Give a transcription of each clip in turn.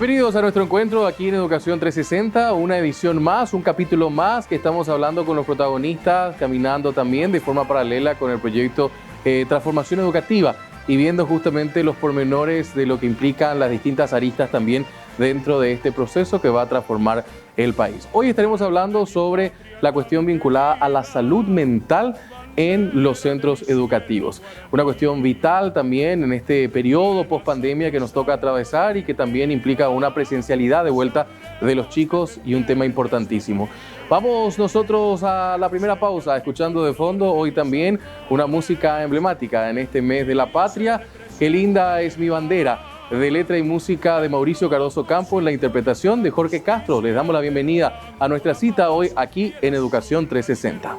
Bienvenidos a nuestro encuentro aquí en Educación 360, una edición más, un capítulo más que estamos hablando con los protagonistas, caminando también de forma paralela con el proyecto Transformación Educativa y viendo justamente los pormenores de lo que implican las distintas aristas también dentro de este proceso que va a transformar el país. Hoy estaremos hablando sobre la cuestión vinculada a la salud mental en los centros educativos. Una cuestión vital también en este periodo post-pandemia que nos toca atravesar y que también implica una presencialidad de vuelta de los chicos y un tema importantísimo. Vamos nosotros a la primera pausa, escuchando de fondo hoy también una música emblemática en este mes de la patria. Qué linda es mi bandera, de letra y música de Mauricio Cardoso Campos, la interpretación de Jorge Castro. Les damos la bienvenida a nuestra cita hoy aquí en Educación 360.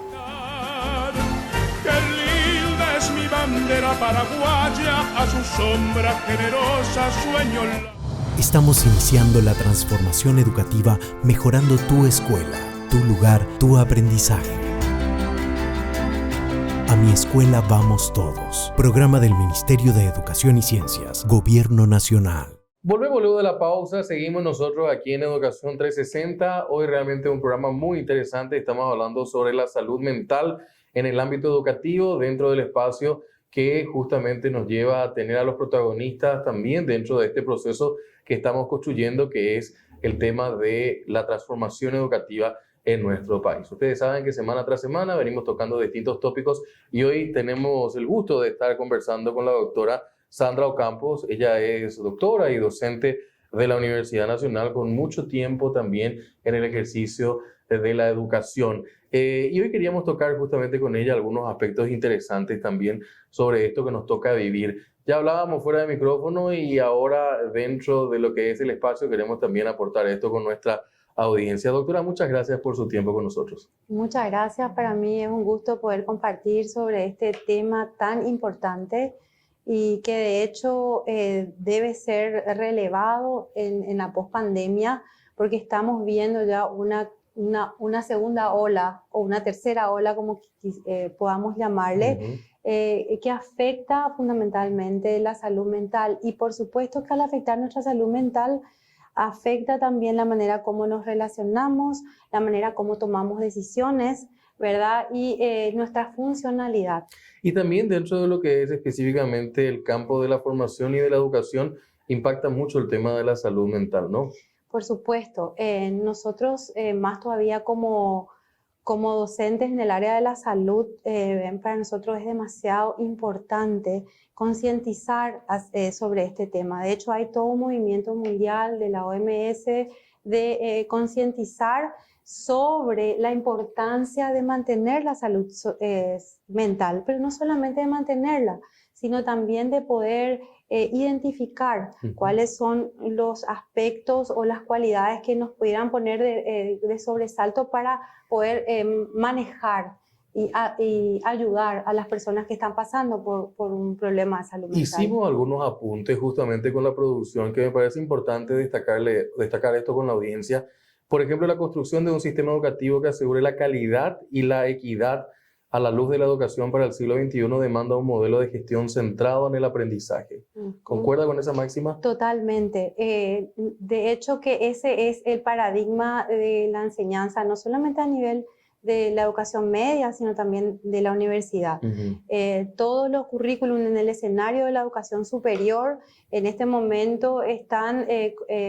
Bandera paraguaya, a su sombra generosa sueño. Estamos iniciando la transformación educativa, mejorando tu escuela, tu lugar, tu aprendizaje. A mi escuela vamos todos. Programa del Ministerio de Educación y Ciencias, Gobierno Nacional. Volvemos luego de la pausa, seguimos nosotros aquí en Educación 360. Hoy realmente un programa muy interesante, estamos hablando sobre la salud mental en el ámbito educativo, dentro del espacio que justamente nos lleva a tener a los protagonistas también dentro de este proceso que estamos construyendo, que es el tema de la transformación educativa en nuestro país. Ustedes saben que semana tras semana venimos tocando distintos tópicos y hoy tenemos el gusto de estar conversando con la doctora Sandra Ocampos. Ella es doctora y docente de la Universidad Nacional con mucho tiempo también en el ejercicio de la educación. Y hoy queríamos tocar justamente con ella algunos aspectos interesantes también sobre esto que nos toca vivir. Ya hablábamos fuera de micrófono y ahora dentro de lo que es el espacio queremos también aportar esto con nuestra audiencia. Doctora, muchas gracias por su tiempo con nosotros. Muchas gracias. Para mí es un gusto poder compartir sobre este tema tan importante y que de hecho debe ser relevado en la pospandemia, porque estamos viendo ya una segunda ola o una tercera ola, como podamos llamarle, que afecta fundamentalmente la salud mental. Y por supuesto que al afectar nuestra salud mental, afecta también la manera como nos relacionamos, la manera como tomamos decisiones, ¿verdad? Y nuestra funcionalidad. Y también dentro de lo que es específicamente el campo de la formación y de la educación, impacta mucho el tema de la salud mental, ¿no? Por supuesto, nosotros más todavía como docentes en el área de la salud, para nosotros es demasiado importante concientizar sobre este tema. De hecho, hay todo un movimiento mundial de la OMS de concientizar sobre la importancia de mantener la salud mental, pero no solamente de mantenerla, sino también de poder identificar cuáles son los aspectos o las cualidades que nos pudieran poner de sobresalto para poder manejar y ayudar a las personas que están pasando por un problema de salud mental. Hicimos algunos apuntes justamente con la producción que me parece importante destacar esto con la audiencia. Por ejemplo, la construcción de un sistema educativo que asegure la calidad y la equidad a la luz de la educación para el siglo XXI demanda un modelo de gestión centrado en el aprendizaje. ¿Concuerda con esa máxima? Totalmente. De hecho, que ese es el paradigma de la enseñanza, no solamente a nivel de la educación media, sino también de la universidad. Todos los currículum en el escenario de la educación superior en este momento están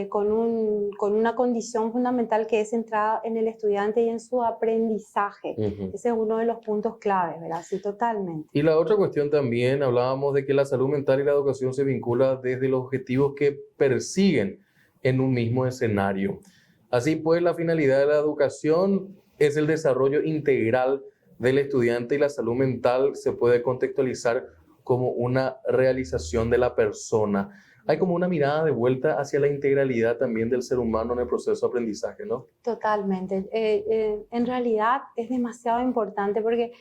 con una condición fundamental que es centrada en el estudiante y en su aprendizaje. Ese es uno de los puntos claves, ¿verdad? Sí, totalmente. Y la otra cuestión también, hablábamos de que la salud mental y la educación se vinculan desde los objetivos que persiguen en un mismo escenario. Así pues, la finalidad de la educación es el desarrollo integral del estudiante y la salud mental se puede contextualizar como una realización de la persona. Hay como una mirada de vuelta hacia la integralidad también del ser humano en el proceso de aprendizaje, ¿no? Totalmente. En realidad es demasiado importante porque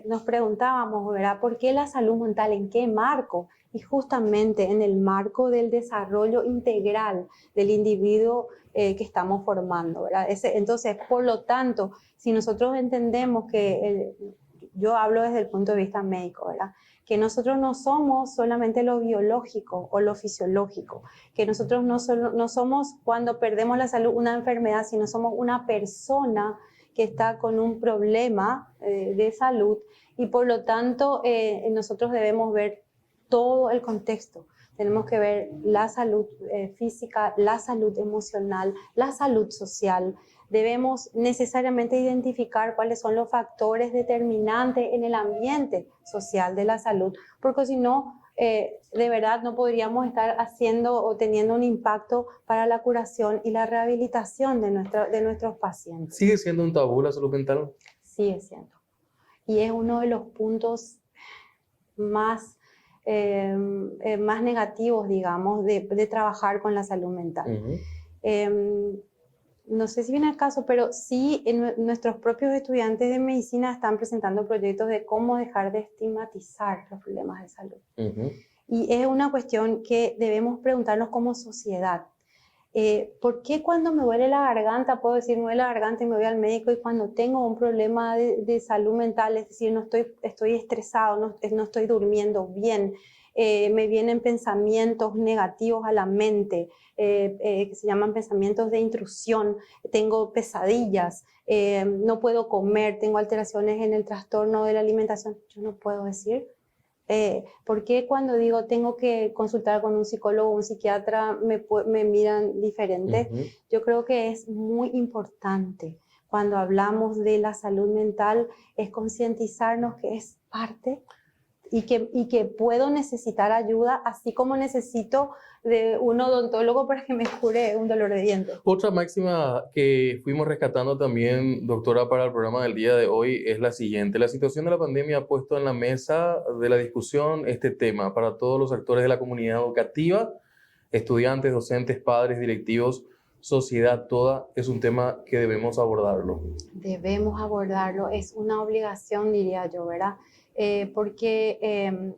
nos preguntábamos, ¿verdad? ¿Por qué la salud mental? ¿En qué marco? Y justamente en el marco del desarrollo integral del individuo que estamos formando, ¿verdad? Entonces, por lo tanto, si nosotros entendemos que yo hablo desde el punto de vista médico, ¿verdad? Que nosotros no somos solamente lo biológico o lo fisiológico, que nosotros no somos cuando perdemos la salud una enfermedad, sino somos una persona que está con un problema de salud y por lo tanto nosotros debemos ver todo el contexto. Tenemos que ver la salud física, la salud emocional, la salud social. Debemos necesariamente identificar cuáles son los factores determinantes en el ambiente social de la salud, porque si no, de verdad no podríamos estar haciendo o teniendo un impacto para la curación y la rehabilitación de nuestros pacientes. ¿Sigue siendo un tabú la salud mental? Sigue siendo. Y es uno de los puntos más negativos, digamos, de trabajar con la salud mental. No sé si viene al caso, pero sí nuestros propios estudiantes de medicina están presentando proyectos de cómo dejar de estigmatizar los problemas de salud. Y es una cuestión que debemos preguntarnos como sociedad. ¿Por qué cuando me duele la garganta puedo decir me duele la garganta y me voy al médico, y cuando tengo un problema de salud mental, es decir, estoy estresado, no estoy durmiendo bien, me vienen pensamientos negativos a la mente, que se llaman pensamientos de intrusión, tengo pesadillas, no puedo comer, tengo alteraciones en el trastorno de la alimentación? Yo no puedo decir. ¿Por qué cuando digo tengo que consultar con un psicólogo o un psiquiatra me miran diferente? Yo creo que es muy importante cuando hablamos de la salud mental es concientizarnos que es parte y que puedo necesitar ayuda, así como necesito de un odontólogo para que me cure un dolor de dientes. Otra máxima que fuimos rescatando también, doctora, para el programa del día de hoy es la siguiente. La situación de la pandemia ha puesto en la mesa de la discusión este tema para todos los actores de la comunidad educativa, estudiantes, docentes, padres, directivos, sociedad toda. Es un tema que debemos abordarlo. Debemos abordarlo, es una obligación, diría yo, ¿verdad? Porque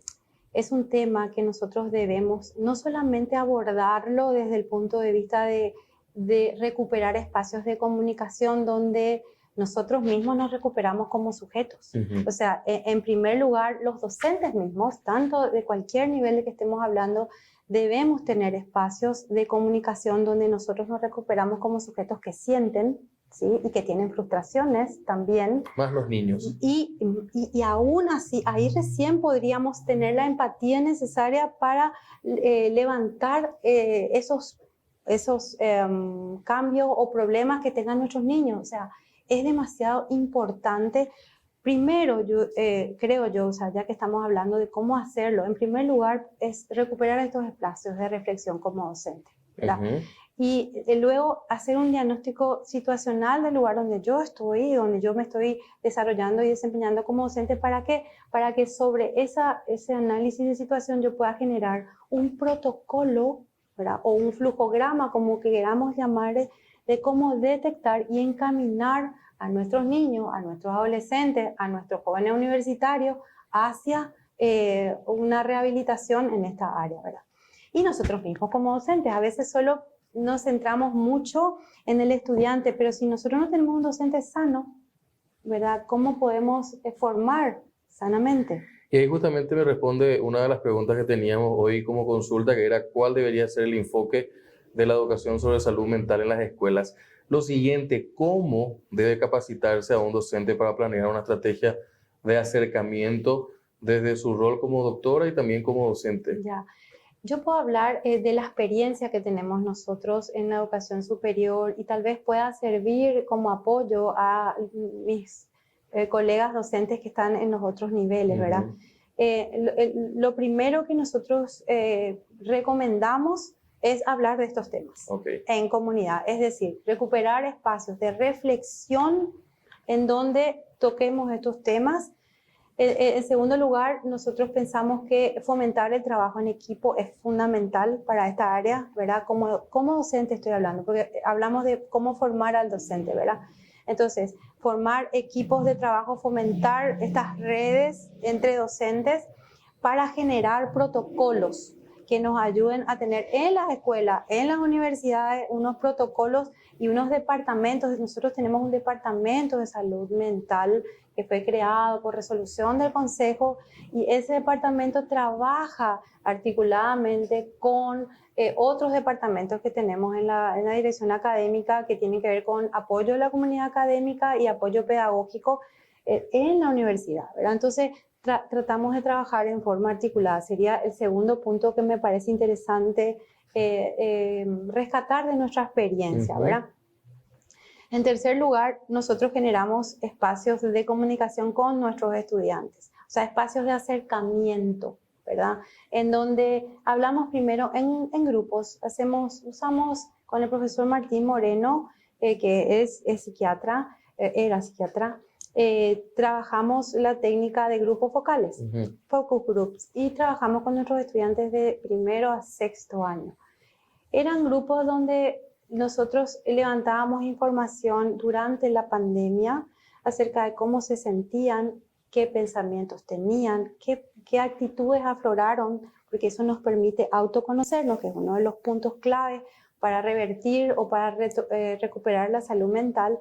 es un tema que nosotros debemos no solamente abordarlo desde el punto de vista de recuperar espacios de comunicación donde nosotros mismos nos recuperamos como sujetos. O sea, en primer lugar, los docentes mismos, tanto de cualquier nivel de que estemos hablando, debemos tener espacios de comunicación donde nosotros nos recuperamos como sujetos que sienten, ¿sí? Y que tienen frustraciones también. Más los niños. Y aún así, ahí recién podríamos tener la empatía necesaria para levantar esos cambios o problemas que tengan nuestros niños. O sea, es demasiado importante. Primero, creo yo, o sea, ya que estamos hablando de cómo hacerlo, en primer lugar es recuperar estos espacios de reflexión como docente, ¿verdad? Y luego hacer un diagnóstico situacional del lugar donde yo estoy, donde yo me estoy desarrollando y desempeñando como docente. ¿Para qué? Para que sobre ese análisis de situación yo pueda generar un protocolo, ¿verdad? O un flujograma, como que queramos llamar, de cómo detectar y encaminar a nuestros niños, a nuestros adolescentes, a nuestros jóvenes universitarios hacia una rehabilitación en esta área, ¿verdad? Y nosotros mismos como docentes, a veces solo nos centramos mucho en el estudiante, pero si nosotros no tenemos un docente sano, ¿verdad? ¿Cómo podemos formar sanamente? Y ahí justamente me responde una de las preguntas que teníamos hoy como consulta, que era cuál debería ser el enfoque de la educación sobre salud mental en las escuelas. Lo siguiente, ¿cómo debe capacitarse a un docente para planear una estrategia de acercamiento desde su rol como doctora y también como docente? Ya. Yo puedo hablar de la experiencia que tenemos nosotros en la educación superior y tal vez pueda servir como apoyo a mis colegas docentes que están en los otros niveles, ¿verdad? Lo primero que nosotros recomendamos es hablar de estos temas en comunidad, es decir, recuperar espacios de reflexión en donde toquemos estos temas. En segundo lugar, nosotros pensamos que fomentar el trabajo en equipo es fundamental para esta área, ¿verdad? Como docente estoy hablando, porque hablamos de cómo formar al docente, ¿verdad? Entonces, formar equipos de trabajo, fomentar estas redes entre docentes para generar protocolos que nos ayuden a tener en las escuelas, en las universidades, unos protocolos y unos departamentos. Nosotros tenemos un departamento de salud mental que fue creado por resolución del Consejo, y ese departamento trabaja articuladamente con otros departamentos que tenemos en la dirección académica, que tienen que ver con apoyo de la comunidad académica y apoyo pedagógico en la universidad, ¿verdad? Entonces, tratamos de trabajar en forma articulada. Sería el segundo punto que me parece interesante rescatar de nuestra experiencia, ¿verdad? En tercer lugar, nosotros generamos espacios de comunicación con nuestros estudiantes, o sea, espacios de acercamiento, ¿verdad? En donde hablamos primero en grupos, usamos con el profesor Martín Moreno, que es psiquiatra, era psiquiatra, trabajamos la técnica de grupos focales, focus groups, y trabajamos con nuestros estudiantes de primero a sexto año. Eran grupos donde nosotros levantábamos información durante la pandemia acerca de cómo se sentían, qué pensamientos tenían, qué actitudes afloraron, porque eso nos permite autoconocernos, que es uno de los puntos clave para revertir o para recuperar la salud mental,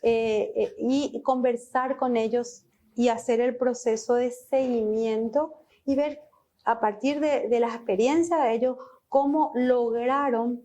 y conversar con ellos y hacer el proceso de seguimiento y ver a partir de las experiencias de ellos cómo lograron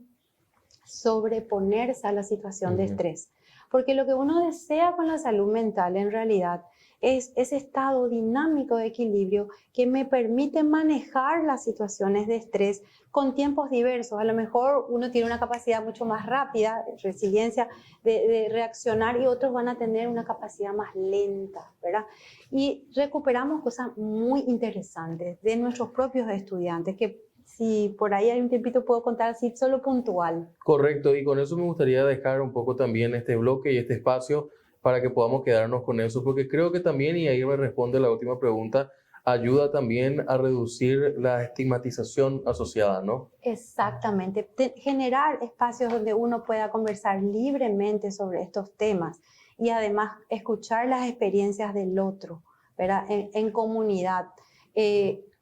sobreponerse a la situación de estrés. Porque lo que uno desea con la salud mental en realidad es ese estado dinámico de equilibrio que me permite manejar las situaciones de estrés con tiempos diversos. A lo mejor uno tiene una capacidad mucho más rápida, resiliencia, de reaccionar, y otros van a tener una capacidad más lenta, ¿verdad? Y recuperamos cosas muy interesantes de nuestros propios estudiantes, que si por ahí hay un tiempito puedo contar así solo puntual. Correcto, y con eso me gustaría dejar un poco también este bloque y este espacio para que podamos quedarnos con eso, porque creo que también, y ahí me responde la última pregunta, ayuda también a reducir la estigmatización asociada, ¿no? Exactamente, generar espacios donde uno pueda conversar libremente sobre estos temas y además escuchar las experiencias del otro, ¿verdad? En comunidad.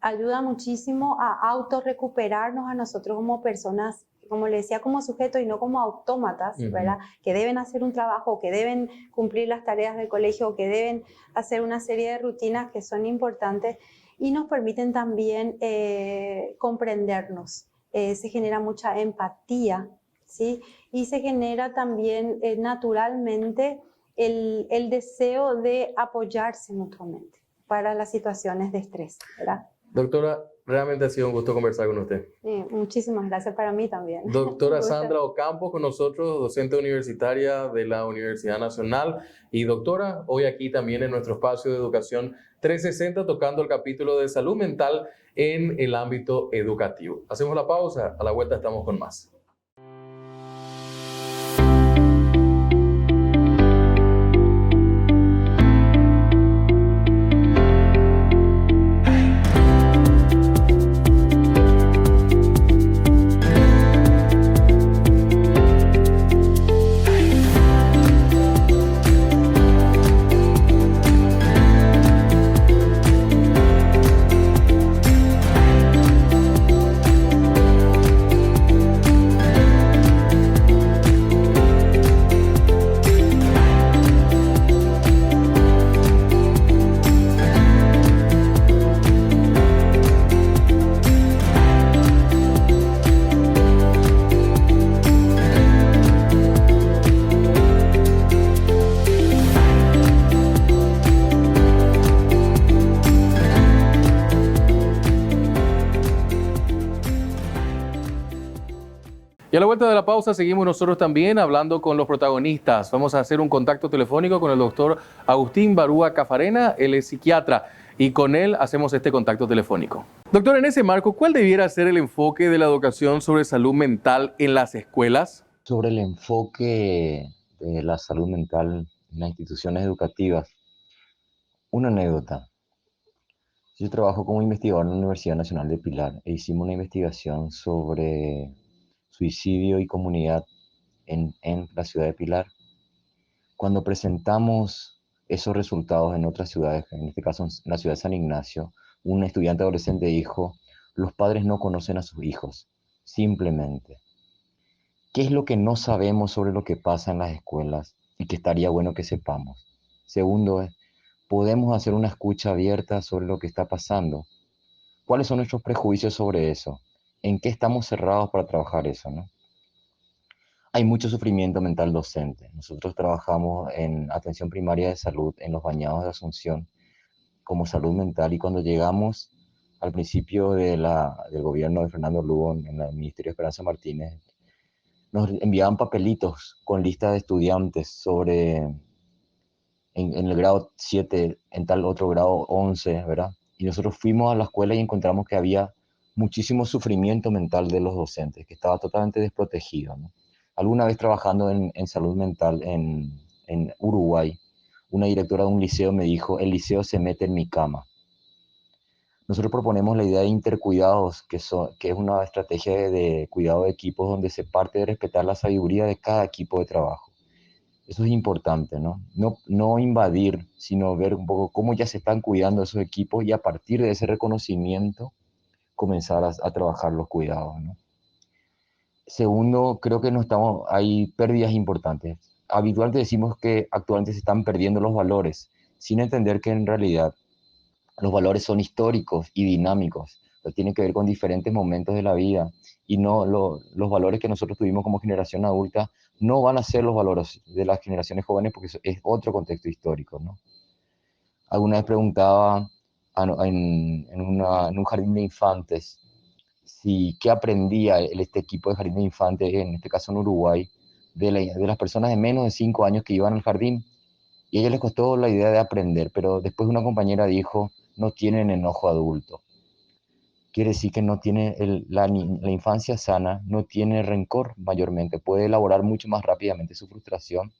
Ayuda muchísimo a autorrecuperarnos a nosotros como personas, como le decía, como sujetos y no como autómatas, ¿verdad? Que deben hacer un trabajo, que deben cumplir las tareas del colegio, que deben hacer una serie de rutinas que son importantes y nos permiten también comprendernos. Se genera mucha empatía, ¿sí? Y se genera también naturalmente el deseo de apoyarse mutuamente para las situaciones de estrés, ¿verdad? Doctora, realmente ha sido un gusto conversar con usted. Muchísimas gracias, para mí también. Doctora Sandra Ocampo con nosotros, docente universitaria de la Universidad Nacional. Y doctora, hoy aquí también en nuestro espacio de Educación 360, tocando el capítulo de salud mental en el ámbito educativo. Hacemos la pausa, a la vuelta estamos con más. Y a la vuelta de la pausa seguimos nosotros también hablando con los protagonistas. Vamos a hacer un contacto telefónico con el doctor Agustín Barúa Cafarena, él es psiquiatra, y con él hacemos este contacto telefónico. Doctor, en ese marco, ¿cuál debiera ser el enfoque de la educación sobre salud mental en las escuelas? Sobre el enfoque de la salud mental en las instituciones educativas, una anécdota. Yo trabajo como investigador en la Universidad Nacional de Pilar e hicimos una investigación sobre suicidio y comunidad en la ciudad de Pilar. Cuando presentamos esos resultados en otras ciudades, en este caso en la ciudad de San Ignacio, un estudiante adolescente dijo: Los padres no conocen a sus hijos, simplemente. ¿Qué es lo que no sabemos sobre lo que pasa en las escuelas y que estaría bueno que sepamos? Segundo es, ¿podemos hacer una escucha abierta sobre lo que está pasando? ¿Cuáles son nuestros prejuicios sobre eso? ¿En qué estamos cerrados para trabajar eso, no? Hay mucho sufrimiento mental docente. Nosotros trabajamos en atención primaria de salud en los Bañados de Asunción como salud mental y cuando llegamos al principio del gobierno de Fernando Lugo en el Ministerio de Esperanza Martínez, nos enviaban papelitos con lista de estudiantes en el grado 7, en tal otro grado 11, ¿verdad? Y nosotros fuimos a la escuela y encontramos que había muchísimo sufrimiento mental de los docentes, que estaba totalmente desprotegido, ¿no? Alguna vez trabajando en salud mental en Uruguay, una directora de un liceo me dijo, el liceo se mete en mi cama. Nosotros proponemos la idea de intercuidados, que es una estrategia de cuidado de equipos donde se parte de respetar la sabiduría de cada equipo de trabajo. Eso es importante, ¿no? No invadir, sino ver un poco cómo ya se están cuidando esos equipos y a partir de ese reconocimiento comenzar a trabajar los cuidados, ¿no? Segundo, creo que hay pérdidas importantes. Habitualmente decimos que actualmente se están perdiendo los valores, sin entender que en realidad los valores son históricos y dinámicos, tienen que ver con diferentes momentos de la vida y los valores que nosotros tuvimos como generación adulta no van a ser los valores de las generaciones jóvenes porque es otro contexto histórico, ¿no? Alguna vez preguntaba en un jardín de infantes qué aprendía este equipo de jardín de infantes, en este caso en Uruguay, de las personas de menos de 5 años que iban al jardín. Y a ellos les costó la idea de aprender, pero después una compañera dijo, no tienen enojo adulto. Quiere decir que no tiene la infancia sana, no tiene rencor mayormente, puede elaborar mucho más rápidamente su frustración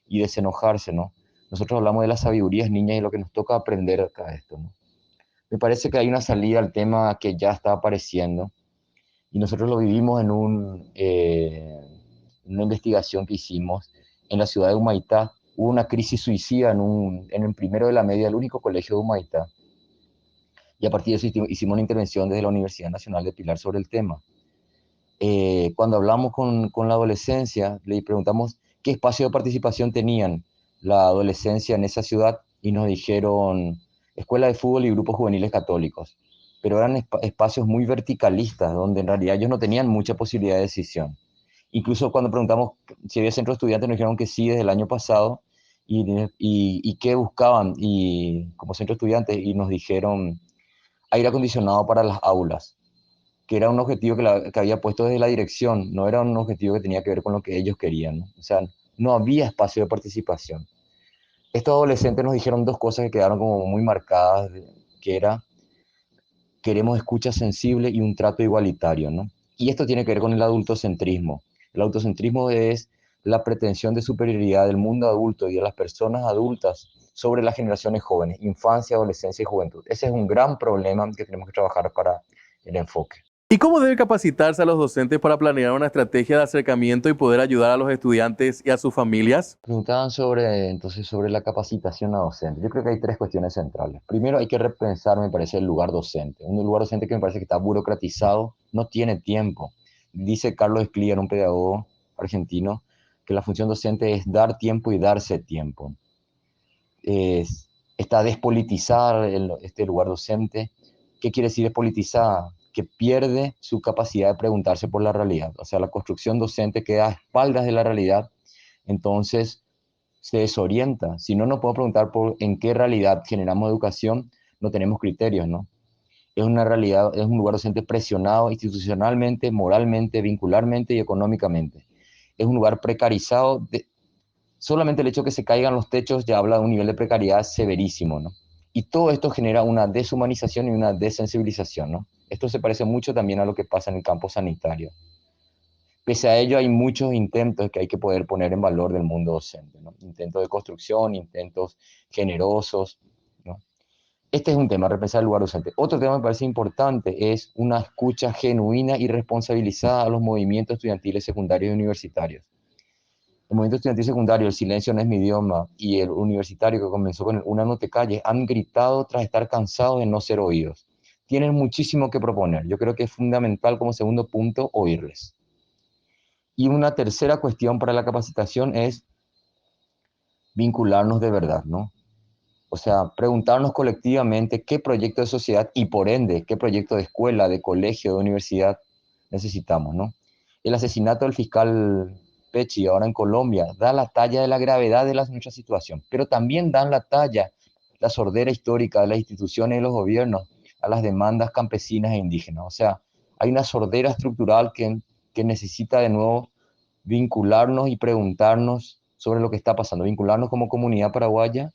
y desenojarse, ¿no? Nosotros hablamos de las sabidurías niñas y lo que nos toca aprender acá de esto, ¿no? Me parece que hay una salida al tema que ya está apareciendo y nosotros lo vivimos en una investigación que hicimos en la ciudad de Humaitá. Hubo una crisis suicida en el primero de la media, el único colegio de Humaitá. Y a partir de eso hicimos una intervención desde la Universidad Nacional de Pilar sobre el tema. Cuando hablamos con la adolescencia, le preguntamos qué espacio de participación tenían la adolescencia en esa ciudad y nos dijeron escuela de fútbol y grupos juveniles católicos. Pero eran espacios muy verticalistas, donde en realidad ellos no tenían mucha posibilidad de decisión. Incluso cuando preguntamos si había centro de estudiantes, nos dijeron que sí desde el año pasado y qué buscaban como centro de estudiantes y nos dijeron aire acondicionado para las aulas, que era un objetivo que había puesto desde la dirección, no era un objetivo que tenía que ver con lo que ellos querían, ¿no? O sea, no había espacio de participación. Estos adolescentes nos dijeron dos cosas que quedaron como muy marcadas, que era, queremos escucha sensible y un trato igualitario, ¿no? Y esto tiene que ver con el adultocentrismo. El adultocentrismo es la pretensión de superioridad del mundo adulto y de las personas adultas sobre las generaciones jóvenes, infancia, adolescencia y juventud. Ese es un gran problema que tenemos que trabajar para el enfoque. ¿Y cómo debe capacitarse a los docentes para planear una estrategia de acercamiento y poder ayudar a los estudiantes y a sus familias? Preguntaban sobre la capacitación a docentes. Yo creo que hay tres cuestiones centrales. Primero, hay que repensar, me parece, el lugar docente. Un lugar docente que me parece que está burocratizado, no tiene tiempo. Dice Carlos Escliar, un pedagogo argentino, que la función docente es dar tiempo y darse tiempo. Está despolitizada este lugar docente. ¿Qué quiere decir despolitizada? Que pierde su capacidad de preguntarse por la realidad. O sea, la construcción docente queda a espaldas de la realidad, entonces se desorienta. Si no nos podemos preguntar en qué realidad generamos educación, no tenemos criterios, ¿no? Es una realidad, es un lugar docente presionado institucionalmente, moralmente, vincularmente y económicamente. Es un lugar precarizado. Solamente el hecho de que se caigan los techos ya habla de un nivel de precariedad severísimo, ¿no? Y todo esto genera una deshumanización y una desensibilización, ¿no? Esto se parece mucho también a lo que pasa en el campo sanitario. Pese a ello, hay muchos intentos que hay que poder poner en valor del mundo docente, ¿no? Intentos de construcción, intentos generosos, ¿no? Este es un tema, repensar el lugar docente. Otro tema que me parece importante es una escucha genuina y responsabilizada a los movimientos estudiantiles secundarios y universitarios. El movimiento estudiantil secundario, el silencio no es mi idioma, y el universitario que comenzó con el Una no te calles, han gritado tras estar cansados de no ser oídos. tienen muchísimo que proponer. Yo creo que es fundamental como segundo punto oírles. Y una tercera cuestión para la capacitación es vincularnos de verdad, ¿no? O sea, preguntarnos colectivamente qué proyecto de sociedad y por ende qué proyecto de escuela, de colegio, de universidad necesitamos, ¿no? El asesinato del fiscal Pecci ahora en Colombia da la talla de la gravedad de nuestra situación, pero también dan la talla, la sordera histórica de las instituciones y los gobiernos a las demandas campesinas e indígenas. O sea, hay una sordera estructural que necesita de nuevo vincularnos y preguntarnos sobre lo que está pasando, vincularnos como comunidad paraguaya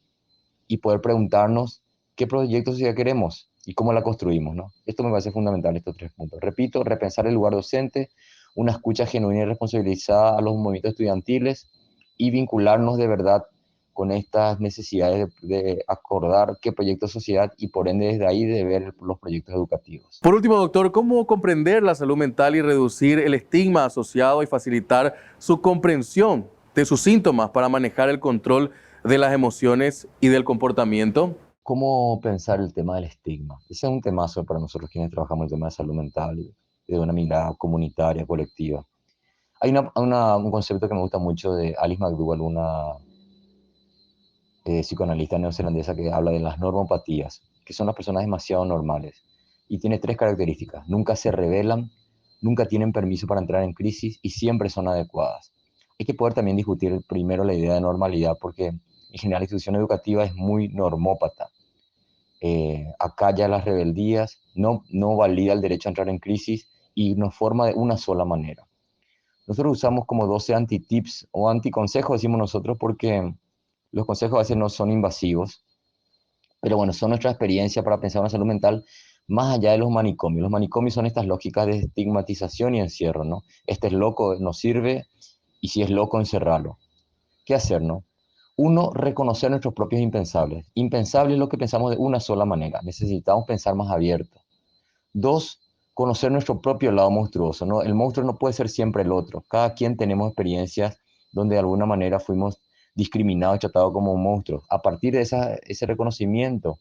y poder preguntarnos qué proyectos ya queremos y cómo la construimos, ¿no? Esto me parece fundamental, estos 3 puntos. Repito, repensar el lugar docente, una escucha genuina y responsabilizada a los movimientos estudiantiles y vincularnos de verdad con estas necesidades de acordar qué proyecto de sociedad y por ende desde ahí de ver los proyectos educativos. Por último, doctor, ¿cómo comprender la salud mental y reducir el estigma asociado y facilitar su comprensión de sus síntomas para manejar el control de las emociones y del comportamiento? ¿Cómo pensar el tema del estigma? Ese es un temazo para nosotros quienes trabajamos el tema de salud mental y de una mirada comunitaria, colectiva. Hay un concepto que me gusta mucho de Alice McDougall, una psicoanalista neozelandesa que habla de las normopatías, que son las personas demasiado normales. Y tiene 3 características. Nunca se rebelan, nunca tienen permiso para entrar en crisis y siempre son adecuadas. Hay que poder también discutir primero la idea de normalidad, porque en general la institución educativa es muy normópata. Acalla las rebeldías, no valida el derecho a entrar en crisis y nos forma de una sola manera. Nosotros usamos como 12 anti-tips o anticonsejos, decimos nosotros, porque los consejos a veces no son invasivos, pero bueno, son nuestra experiencia para pensar en la salud mental más allá de los manicomios. Los manicomios son estas lógicas de estigmatización y encierro, ¿no? Este es loco, no sirve, y si es loco, encerrarlo. ¿Qué hacer, no? 1, reconocer nuestros propios impensables. Impensable es lo que pensamos de una sola manera. Necesitamos pensar más abierto. 2, conocer nuestro propio lado monstruoso, ¿no? El monstruo no puede ser siempre el otro. Cada quien tenemos experiencias donde de alguna manera fuimos discriminados y tratados como monstruos. A partir de ese reconocimiento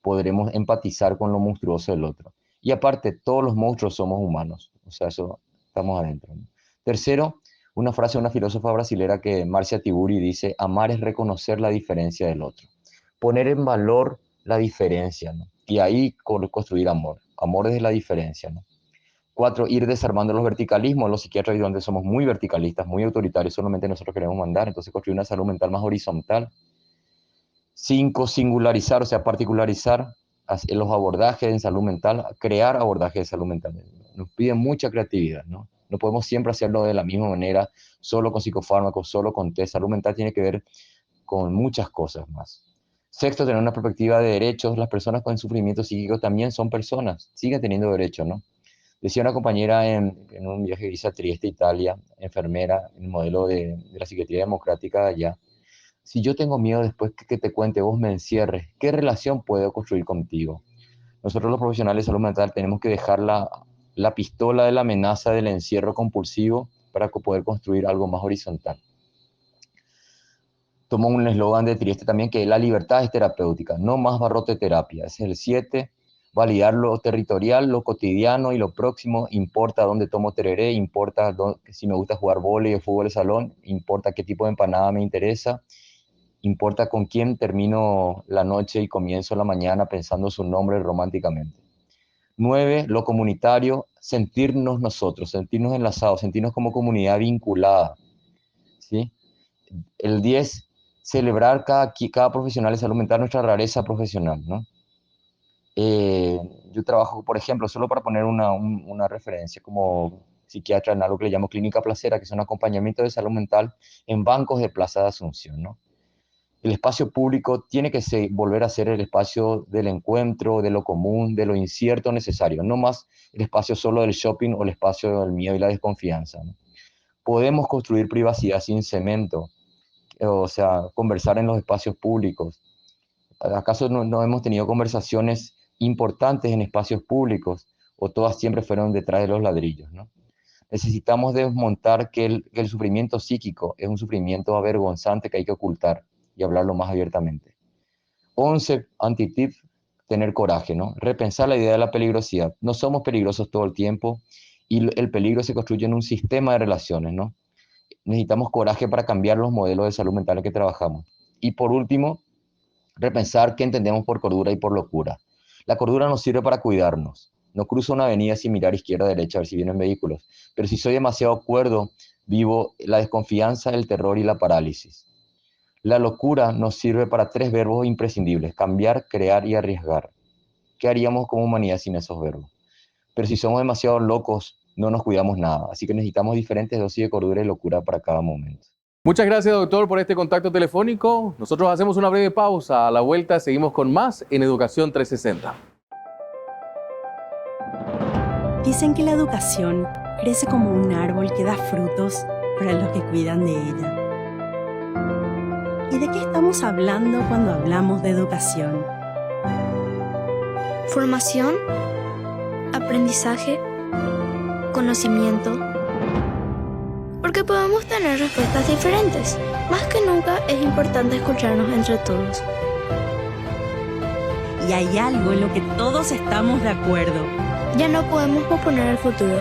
podremos empatizar con lo monstruoso del otro. Y aparte, todos los monstruos somos humanos. O sea, eso estamos adentro, ¿no? Tercero, una frase de una filósofa brasilera que Marcia Tiburi dice: amar es reconocer la diferencia del otro. Poner en valor la diferencia, ¿no? Y ahí construir amor. Amor desde la diferencia, ¿no? 4, ir desarmando los verticalismos. Los psiquiatras donde somos muy verticalistas, muy autoritarios, solamente nosotros queremos mandar, entonces construir una salud mental más horizontal. 5, singularizar, o sea, particularizar los abordajes en salud mental, crear abordajes de salud mental. Nos piden mucha creatividad, ¿no? No podemos siempre hacerlo de la misma manera, solo con psicofármacos, solo con test. Salud mental tiene que ver con muchas cosas más. 6, tener una perspectiva de derechos. Las personas con sufrimiento psíquico también son personas, siguen teniendo derechos, ¿no? Decía una compañera en un viaje que hice a Trieste, Italia, enfermera, en el modelo de la psiquiatría democrática de allá: si yo tengo miedo después que te cuente, vos me encierres, ¿qué relación puedo construir contigo? Nosotros los profesionales de salud mental tenemos que dejar la pistola de la amenaza del encierro compulsivo para poder construir algo más horizontal. Tomo un eslogan de Trieste también, que la libertad es terapéutica, no más barrote terapia. Ese es el 7. Validar lo territorial, lo cotidiano y lo próximo. Importa dónde tomo tereré, importa si me gusta jugar vóley o fútbol de salón, importa qué tipo de empanada me interesa, importa con quién termino la noche y comienzo la mañana pensando su nombre románticamente. 9, lo comunitario, sentirnos nosotros, sentirnos enlazados, sentirnos como comunidad vinculada, ¿sí? El 10, celebrar cada profesional de salud mental, nuestra rareza profesional, ¿no? Yo trabajo, por ejemplo, solo para poner una referencia, como psiquiatra en algo que le llamo clínica placera, que es un acompañamiento de salud mental en bancos de Plaza de Asunción, ¿no? El espacio público tiene que volver a ser el espacio del encuentro, de lo común, de lo incierto necesario, no más el espacio solo del shopping o el espacio del miedo y la desconfianza, ¿no? Podemos construir privacidad sin cemento, o sea, conversar en los espacios públicos. ¿Acaso no hemos tenido conversaciones importantes en espacios públicos, o todas siempre fueron detrás de los ladrillos, ¿no? Necesitamos desmontar que el sufrimiento psíquico es un sufrimiento avergonzante que hay que ocultar y hablarlo más abiertamente. 11, anti-tips, tener coraje, ¿no? Repensar la idea de la peligrosidad. No somos peligrosos todo el tiempo y el peligro se construye en un sistema de relaciones, ¿no? Necesitamos coraje para cambiar los modelos de salud mental en que trabajamos. Y por último, repensar qué entendemos por cordura y por locura. La cordura nos sirve para cuidarnos. No cruzo una avenida sin mirar izquierda o derecha a ver si vienen vehículos. Pero si soy demasiado cuerdo, vivo la desconfianza, el terror y la parálisis. La locura nos sirve para 3 verbos imprescindibles: cambiar, crear y arriesgar. ¿Qué haríamos como humanidad sin esos verbos? Pero si somos demasiado locos, no nos cuidamos nada. Así que necesitamos diferentes dosis de cordura y locura para cada momento. Muchas gracias, doctor, por este contacto telefónico. Nosotros hacemos una breve pausa. A la vuelta seguimos con más en Educación 360. Dicen que la educación crece como un árbol que da frutos para los que cuidan de ella. ¿Y de qué estamos hablando cuando hablamos de educación? Formación, aprendizaje, conocimiento. Porque podemos tener respuestas diferentes. Más que nunca es importante escucharnos entre todos. Y hay algo en lo que todos estamos de acuerdo. Ya no podemos posponer el futuro.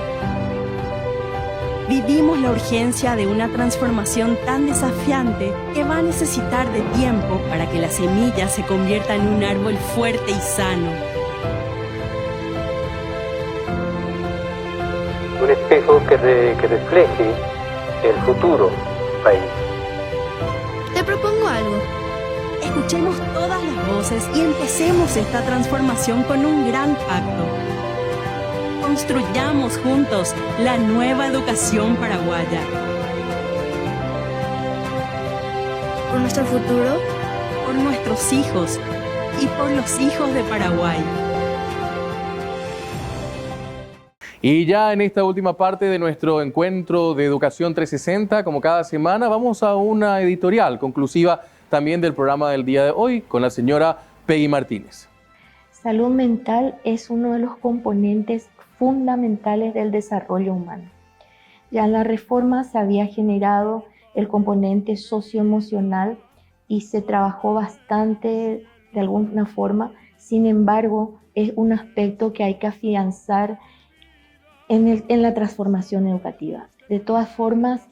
Vivimos la urgencia de una transformación tan desafiante que va a necesitar de tiempo para que la semilla se convierta en un árbol fuerte y sano. Un espejo que refleje el futuro del país. Te propongo algo. Escuchemos todas las voces y empecemos esta transformación con un gran pacto. Construyamos juntos la nueva educación paraguaya. Por nuestro futuro, por nuestros hijos y por los hijos de Paraguay. Y ya en esta última parte de nuestro encuentro de Educación 360, como cada semana, vamos a una editorial conclusiva también del programa del día de hoy con la señora Peggy Martínez. Salud mental es uno de los componentes fundamentales del desarrollo humano. Ya en la reforma se había generado el componente socioemocional y se trabajó bastante de alguna forma. Sin embargo, es un aspecto que hay que afianzar en la transformación educativa. De todas formas,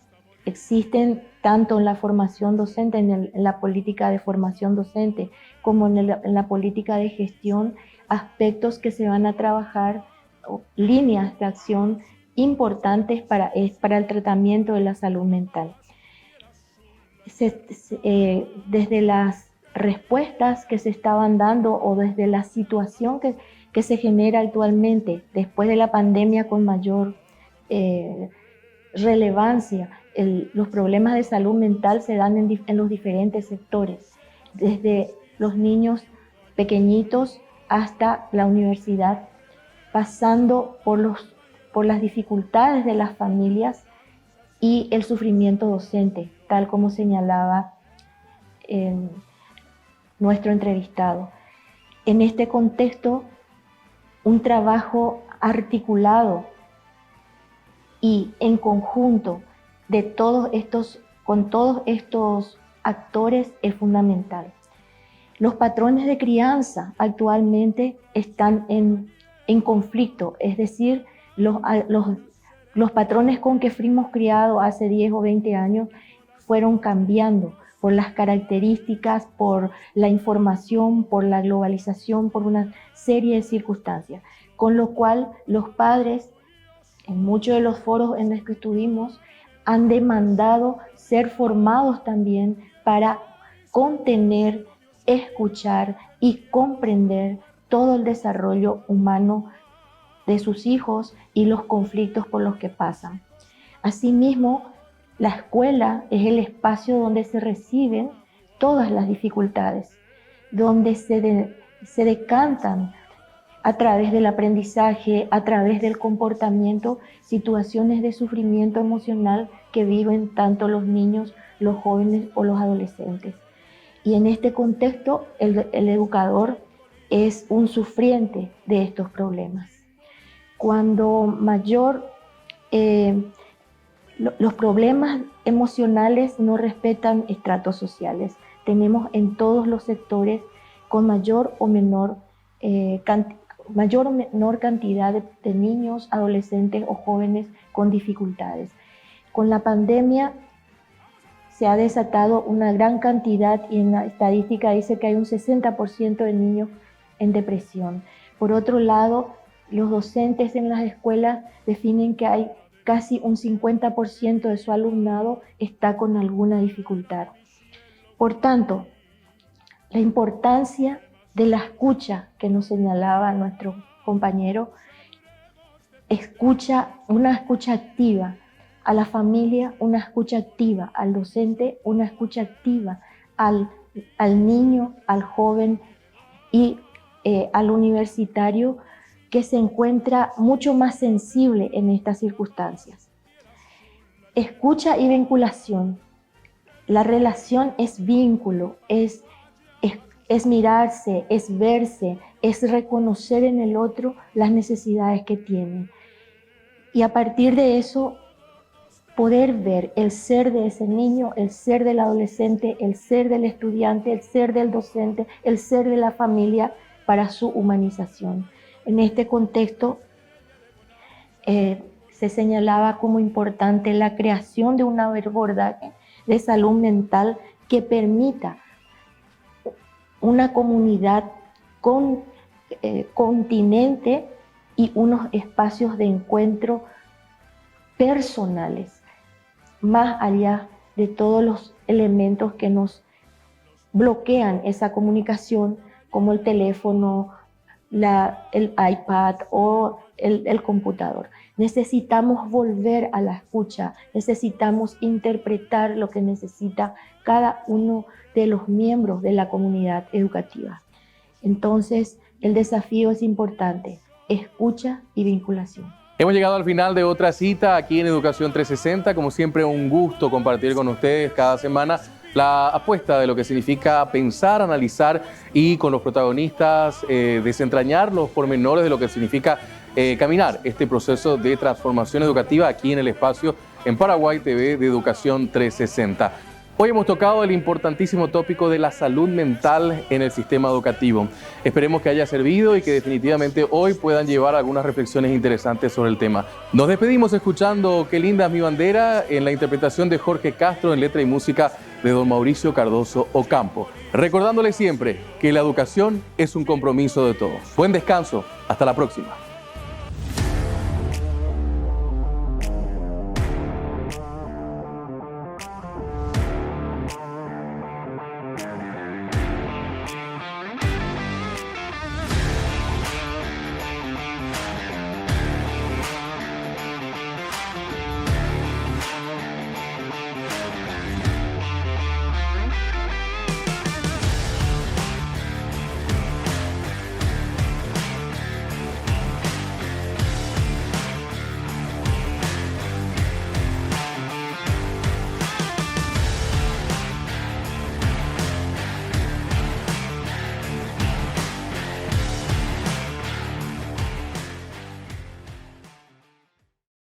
existen tanto en la formación docente, en la política de formación docente, como en la política de gestión, aspectos que se van a trabajar, líneas de acción importantes para el tratamiento de la salud mental. Desde las respuestas que se estaban dando o desde la situación que se genera actualmente después de la pandemia con mayor relevancia, los problemas de salud mental se dan en los diferentes sectores, desde los niños pequeñitos hasta la universidad, pasando por las dificultades de las familias y el sufrimiento docente, tal como señalaba nuestro entrevistado. En este contexto, un trabajo articulado y en conjunto con todos estos actores es fundamental. Los patrones de crianza actualmente están en conflicto, es decir, los patrones con que fuimos criados hace 10 o 20 años fueron cambiando por las características, por la información, por la globalización, por una serie de circunstancias, con lo cual los padres, en muchos de los foros en los que estuvimos, han demandado ser formados también para contener, escuchar y comprender todo el desarrollo humano de sus hijos y los conflictos por los que pasan. Asimismo, la escuela es el espacio donde se reciben todas las dificultades, donde se decantan a través del aprendizaje, a través del comportamiento, situaciones de sufrimiento emocional que viven tanto los niños, los jóvenes o los adolescentes. Y en este contexto, el educador es un sufriente de estos problemas. Cuando los problemas emocionales no respetan estratos sociales. Tenemos en todos los sectores, con mayor o menor mayor o menor cantidad de niños, adolescentes o jóvenes con dificultades. Con la pandemia se ha desatado una gran cantidad y en la estadística dice que hay un 60% de niños en depresión. Por otro lado, los docentes en las escuelas definen que hay casi un 50% de su alumnado está con alguna dificultad. Por tanto, la importancia de la escucha que nos señalaba nuestro compañero, una escucha activa, a la familia una escucha activa, al docente una escucha activa, al niño, al joven y al universitario que se encuentra mucho más sensible en estas circunstancias. Escucha y vinculación. La relación es vínculo, es mirarse, es verse, es reconocer en el otro las necesidades que tiene. Y a partir de eso, poder ver el ser de ese niño, el ser del adolescente, el ser del estudiante, el ser del docente, el ser de la familia para su humanización. En este contexto, se señalaba como importante la creación de un abordaje de salud mental que permita una comunidad continente y unos espacios de encuentro personales, más allá de todos los elementos que nos bloquean esa comunicación, como el teléfono, el iPad o el computador. Necesitamos volver a la escucha, necesitamos interpretar lo que necesita cada uno de los miembros de la comunidad educativa. Entonces, el desafío es importante, escucha y vinculación. Hemos llegado al final de otra cita aquí en Educación 360. Como siempre, un gusto compartir con ustedes cada semana la apuesta de lo que significa pensar, analizar y con los protagonistas desentrañar los pormenores de lo que significa caminar este proceso de transformación educativa aquí en el espacio en Paraguay TV de Educación 360. Hoy hemos tocado el importantísimo tópico de la salud mental en el sistema educativo. Esperemos que haya servido y que definitivamente hoy puedan llevar algunas reflexiones interesantes sobre el tema. Nos despedimos escuchando Qué linda es mi bandera en la interpretación de Jorge Castro en letra y música de don Mauricio Cardoso Ocampo. Recordándole siempre que la educación es un compromiso de todos. Buen descanso. Hasta la próxima.